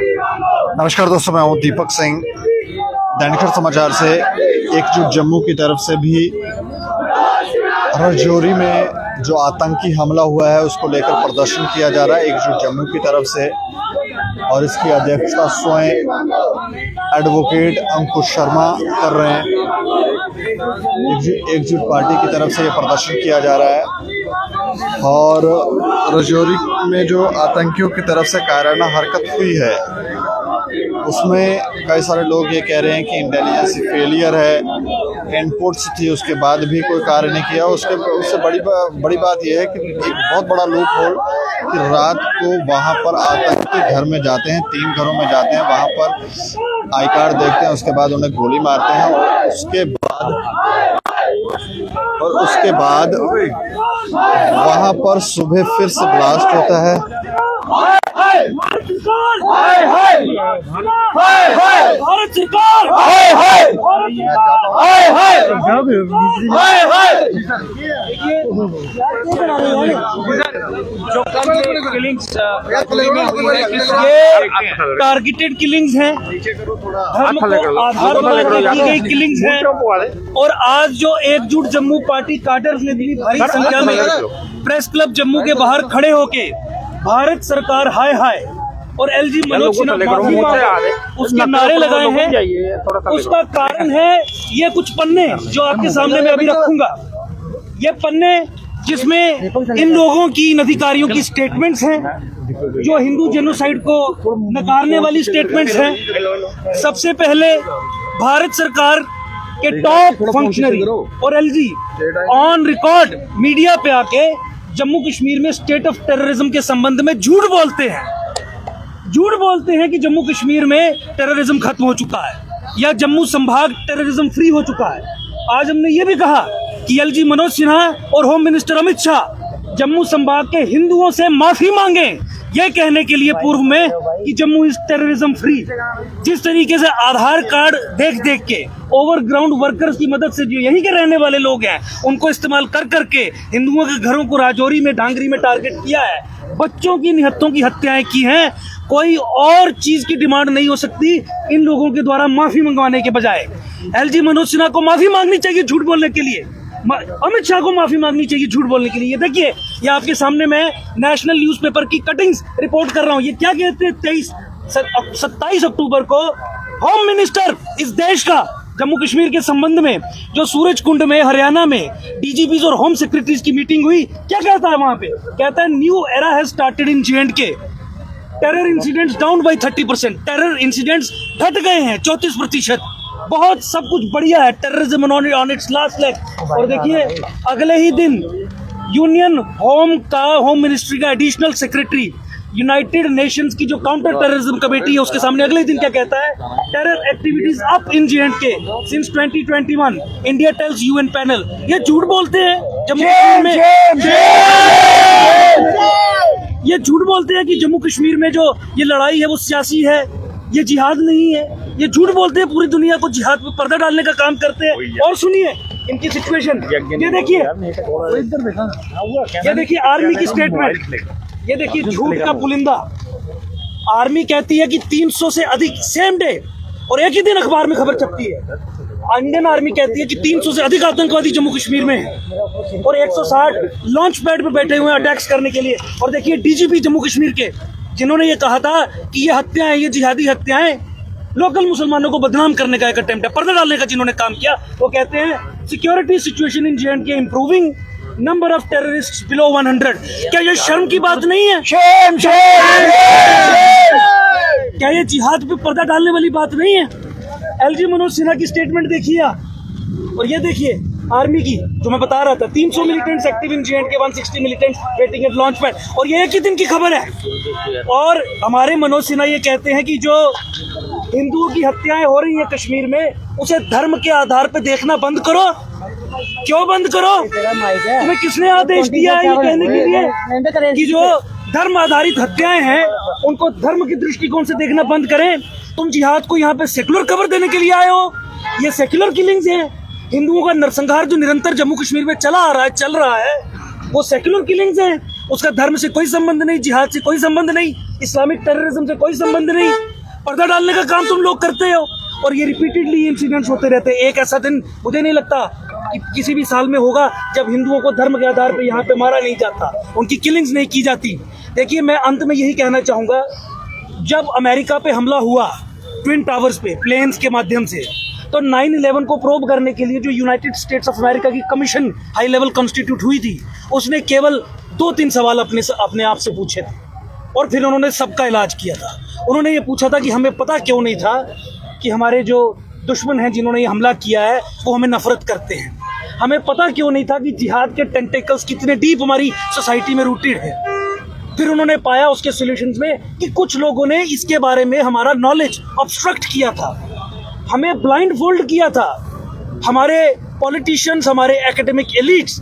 नमस्कार दोस्तों, मैं हूं दीपक सिंह। दैनिक समाचार से एकजुट जम्मू की तरफ से भी राजौरी में जो आतंकी हमला हुआ है उसको लेकर प्रदर्शन किया जा रहा है एकजुट जम्मू की तरफ से, और इसकी अध्यक्षता स्वयं एडवोकेट अंकुश शर्मा कर रहे हैं। एकजुट पार्टी की तरफ से ये प्रदर्शन किया जा रहा है और राजौरी में जो आतंकियों की तरफ से कायराना हरकत हुई है उसमें कई सारे लोग ये कह रहे हैं कि इंटेलिजेंस फेलियर है, इनपुट्स थी उसके बाद भी कोई कार्य नहीं किया। उससे बड़ी बात यह है कि एक बहुत बड़ा लूप होल कि रात को वहाँ पर आतंकी घर में जाते हैं, 3 घरों में जाते हैं, वहाँ पर आई कार्ड देखते हैं, उसके बाद उन्हें गोली मारते हैं और उसके बाद वहाँ पर सुबह फिर से ब्लास्ट होता है। भारत सरकार जो किलिंग्स ये टारगेटेड किलिंग्स हैं, धर्म को आधार बनाकर की गई किलिंग्स हैं। और आज जो एकजुट जम्मू पार्टी काडर्स ने भी भारी संख्या में प्रेस क्लब जम्मू के बाहर खड़े होके भारत सरकार हाय हाय और एलजी मनोज सिन्हा माफी मांगो उसके नारे लगाए हैं, उसका कारण है ये कुछ पन्ने जो आपके सामने मैं अभी रखूंगा। ये पन्ने जिसमें इन लोगों की, इन अधिकारियों की स्टेटमेंट्स हैं जो हिंदू जेनोसाइड को नकारने वाली स्टेटमेंट्स हैं। सबसे पहले भारत सरकार के टॉप फंक्शनरी और एलजी ऑन रिकॉर्ड मीडिया पे आके जम्मू कश्मीर में स्टेट ऑफ टेररिज्म के संबंध में झूठ बोलते हैं कि जम्मू कश्मीर में टेररिज्म खत्म हो चुका है या जम्मू संभाग टेररिज्म फ्री हो चुका है। आज हमने ये भी कहा कि एलजी मनोज सिन्हा और होम मिनिस्टर अमित शाह जम्मू संभाग के हिंदुओं से माफी मांगे, ये कहने के लिए पूर्व में कि जम्मू इज टेररिज्म फ्री। जिस तरीके से आधार कार्ड देख के ओवरग्राउंड वर्कर्स की मदद से जो यहीं के रहने वाले लोग हैं उनको इस्तेमाल कर करके हिंदुओं के घरों को राजौरी में, डांगरी में टारगेट किया है, बच्चों की, निहत्तों की हत्याएं की हैं। कोई और चीज की डिमांड नहीं हो सकती इन लोगों के द्वारा माफी मंगवाने के बजाय। एलजी मनोज सिन्हा को माफी मांगनी चाहिए झूठ बोलने के लिए, अमित शाह को माफी मांगनी चाहिए झूठ बोलने के लिए। ये देखिए, ये आपके सामने मैं नेशनल न्यूज़पेपर की कटिंग्स रिपोर्ट कर रहा हूँ। ये क्या कहते हैं, 27 अक्टूबर को होम मिनिस्टर इस देश का जम्मू कश्मीर के संबंध में जो सूरज कुंड में हरियाणा में डीजीपीज और होम सेक्रेटरीज की मीटिंग हुई, क्या कहता है वहां पे? कहता है new era has started in J&K, terror incidents down by 30%, terror incidents घट गए हैं 34%। बहुत सब कुछ बढ़िया है, terrorism on it's last leg. और देखिए, अगले ही दिन यूनियन होम मिनिस्ट्री का एडिशनल सेक्रेटरी यूनाइटेड नेशंस की जो काउंटर टेररिज्म कमेटी है उसके सामने अगले दिन क्या कहता है? Terror activities up in J&K since 2021, India tells UN panel. ये झूठ बोलते हैं जम्मू कश्मीर में, ये झूठ बोलते हैं कि जम्मू कश्मीर में जो ये लड़ाई है वो सियासी है, ये जिहाद नहीं है। ये झूठ बोलते हैं, पूरी दुनिया को जिहाद पे पर्दा डालने का काम करते हैं। और सुनिए इनकी सिचुएशन, ये देखिए आर्मी की स्टेटमेंट, ये देखिए झूठ का पुलिंदा। आर्मी कहती है कि 300 से अधिक सेम डे, और एक ही दिन अखबार में खबर छपती है। इंडियन आर्मी कहती है कि 300 से अधिक आतंकवादी जम्मू कश्मीर में है और 160 लॉन्च पैड पे बैठे हुए हैं अटैक्स करने के लिए। और देखिए डीजीपी जम्मू कश्मीर के, जिन्होंने ये कहा था कि ये हत्याएं, ये जिहादी हत्याएं लोकल मुसलमानों को बदनाम करने का एक अटेम्प्ट है, पर्दा डालने का जिन्होंने काम किया, वो कहते हैं security situation in J&K improving, number of terrorist below 100। क्या ये शर्म की बात नहीं है? क्या ये जिहाद पे पर्दा डालने वाली बात नहीं है? एलजी मनोज सिन्हा की स्टेटमेंट देखिए और ये देखिए आर्मी की, जो मैं बता रहा था, 300 militants active in J&K, 160 militants waiting eight launch pad, और ये एक ही दिन की खबर है। और हमारे मनोज सिन्हा ये कहते हैं कि जो हिंदुओं की हत्याएं हो रही हैं कश्मीर में, उसे धर्म के आधार पे देखना बंद करो। क्यों बंद करो? तुम्हें किसने आदेश दिया है ये कहने के लिए कि जो धर्म आधारित हत्याएं हैं उनको धर्म की दृष्टिकोण से देखना बंद करें? तुम जिहाद को यहाँ पे सेकुलर कवर देने के लिए आए हो। ये सेकुलर किलिंग्स हैं, हिंदुओं का नरसंहार जो निरंतर जम्मू कश्मीर में चल रहा है, वो सेकुलर किलिंग्स हैं। उसका धर्म से कोई संबंध नहीं, जिहाद से कोई संबंध नहीं, इस्लामिक टेररिज्म से कोई संबंध नहीं। पर्दा डालने का काम तुम लोग करते हो और ये रिपीटेडली इंसिडेंट्स होते रहते हैं। एक ऐसा दिन मुझे नहीं लगता कि किसी भी साल में होगा जब हिंदुओं को धर्म के आधार पर यहाँ पे मारा नहीं जाता, उनकी किलिंग्स नहीं की जाती। देखिए, मैं अंत में यही कहना चाहूँगा, जब अमेरिका पे हमला हुआ ट्विन टावर्स पे प्लेन्स के माध्यम से, तो 9/11 को प्रोब करने के लिए जो यूनाइटेड स्टेट्स ऑफ अमेरिका की कमीशन हाई लेवल कॉन्स्टिट्यूट हुई थी, उसने केवल 2-3 सवाल अपने आप से पूछे थे और फिर उन्होंने सबका इलाज किया था। उन्होंने ये पूछा था कि हमें पता क्यों नहीं था कि हमारे जो दुश्मन हैं जिन्होंने ये हमला किया है वो हमें नफरत करते हैं। हमें पता क्यों नहीं था कि जिहाद के टेंटेकल्स कितने डीप हमारी सोसाइटी में रूटेड है। फिर उन्होंने पाया उसके सॉल्यूशंस में कि कुछ लोगों ने इसके बारे में हमारा नॉलेज ऑब्स्ट्रक्ट किया था, हमें ब्लाइंड फोल्ड किया था। हमारे पॉलिटिशियंस, हमारे एकेडमिक एलिट्स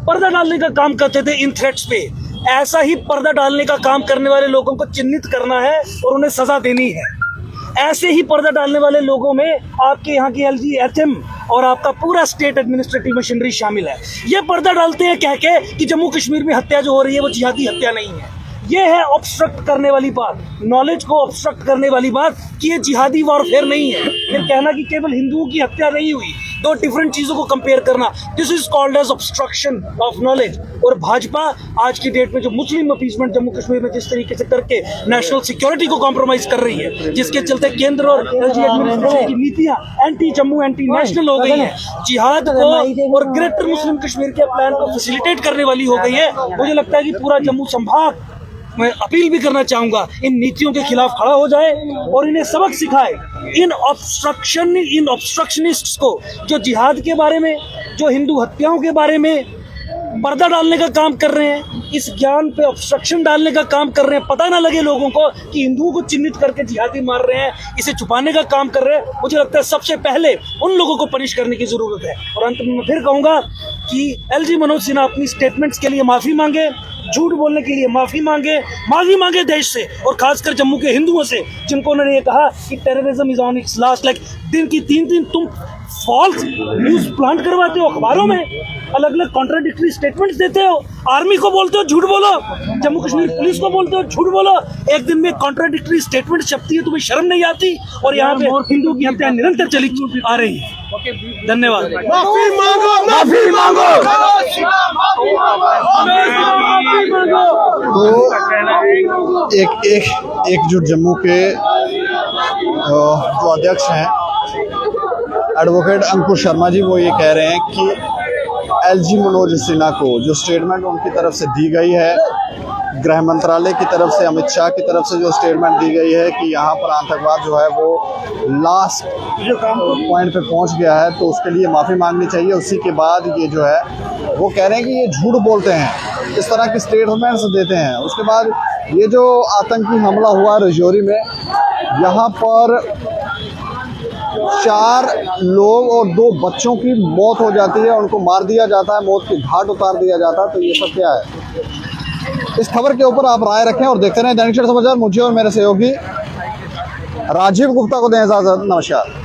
पर्दा डालने का काम करते थे इन थ्रेट्स पे। ऐसा ही पर्दा डालने का काम करने वाले लोगों को चिन्हित करना है और उन्हें सजा देनी है। ऐसे ही पर्दा डालने वाले लोगों में आपके यहाँ की LGHM और आपका पूरा स्टेट एडमिनिस्ट्रेटिव मशीनरी शामिल है। ये पर्दा डालते हैं कह के कि जम्मू कश्मीर में हत्या जो हो रही है वो जिहादी हत्या नहीं है। ये है ऑब्स्ट्रक्ट करने वाली बात, नॉलेज को ऑब्स्ट्रक्ट करने वाली बात कि ये जिहादी वॉरफेयर नहीं है। फिर कहना कि केवल हिंदुओं की हत्या नहीं हुई, दो डिफरेंट चीजों को कंपेयर करना, this is called as obstruction of knowledge. और भाजपा आज की डेट में जो मुस्लिम अपीसमेंट जम्मू कश्मीर में जिस तरीके से करके नेशनल सिक्योरिटी को कॉम्प्रोमाइज कर रही है, जिसके चलते केंद्र और LG एडमिनिस्ट्रेशन की नीतियां एंटी जम्मू, एंटी नेशनल हो गई है, जिहाद को और ग्रेटर मुस्लिम कश्मीर के प्लान को फैसिलिटेट करने वाली हो गई है। मुझे लगता है कि पूरा जम्मू संभाग, मैं अपील भी करना चाहूंगा, इन नीतियों के खिलाफ खड़ा हो जाए और इन्हें सबक सिखाए। इन ऑब्स्ट्रक्शनिस्ट्स को जो जिहाद के बारे में, जो हिंदू हत्याओं के बारे में पर्दा डालने का काम कर रहे हैं, इस ज्ञान पे ऑब्स्ट्रक्शन डालने का काम कर रहे हैं, पता ना लगे लोगों को कि हिंदुओं को चिन्हित करके जिहादी मार रहे हैं, इसे छुपाने का काम कर रहे हैं। मुझे लगता है सबसे पहले उन लोगों को पनिश करने की जरूरत है। और अंत में मैं फिर कहूंगा कि LG मनोज सिन्हा अपनी स्टेटमेंट्स के लिए माफी मांगे, झूठ बोलने के लिए माफी मांगे देश से और खासकर जम्मू के हिंदुओं से, जिनको उन्होंने ये कहा कि terrorism is on it's last leg. दिन की 3 दिन तुम फॉल्स न्यूज प्लांट करवाते हो, अखबारों में अलग अलग कॉन्ट्राडिक्टरी स्टेटमेंट्स देते हो, आर्मी को बोलते हो झूठ बोलो, जम्मू कश्मीर पुलिस को बोलते हो झूठ बोलो। एक दिन में कॉन्ट्राडिक्टरी स्टेटमेंट छपती है, तुम्हें शर्म नहीं आती? और यहाँ पे हिंदुओं की हत्या निरंतर चली आ रही है। धन्यवाद। माफी मांगो। तो एकजुट जम्मू के जो अध्यक्ष हैं एडवोकेट अंकुश शर्मा जी, वो ये कह रहे हैं कि LG मनोज सिन्हा को जो स्टेटमेंट उनकी तरफ से दी गई है, गृह मंत्रालय की तरफ से, अमित शाह की तरफ से जो स्टेटमेंट दी गई है कि यहाँ पर आतंकवाद जो है वो लास्ट पॉइंट पे पहुँच गया है, तो उसके लिए माफ़ी मांगनी चाहिए। उसी के बाद ये जो है वो कह रहे हैं कि ये झूठ बोलते हैं, इस तरह की स्टेटमेंट्स देते हैं। उसके बाद ये जो आतंकी हमला हुआ रजौरी में, यहाँ पर 4 लोग और 2 बच्चों की मौत हो जाती है, उनको मार दिया जाता है, मौत के घाट उतार दिया जाता है। तो ये सब क्या है? इस खबर के ऊपर आप राय रखें और देखते रहें दैनिक सवेरा समाचार। मुझे और मेरे सहयोगी राजीव गुप्ता को दें इजाजत। नमस्कार।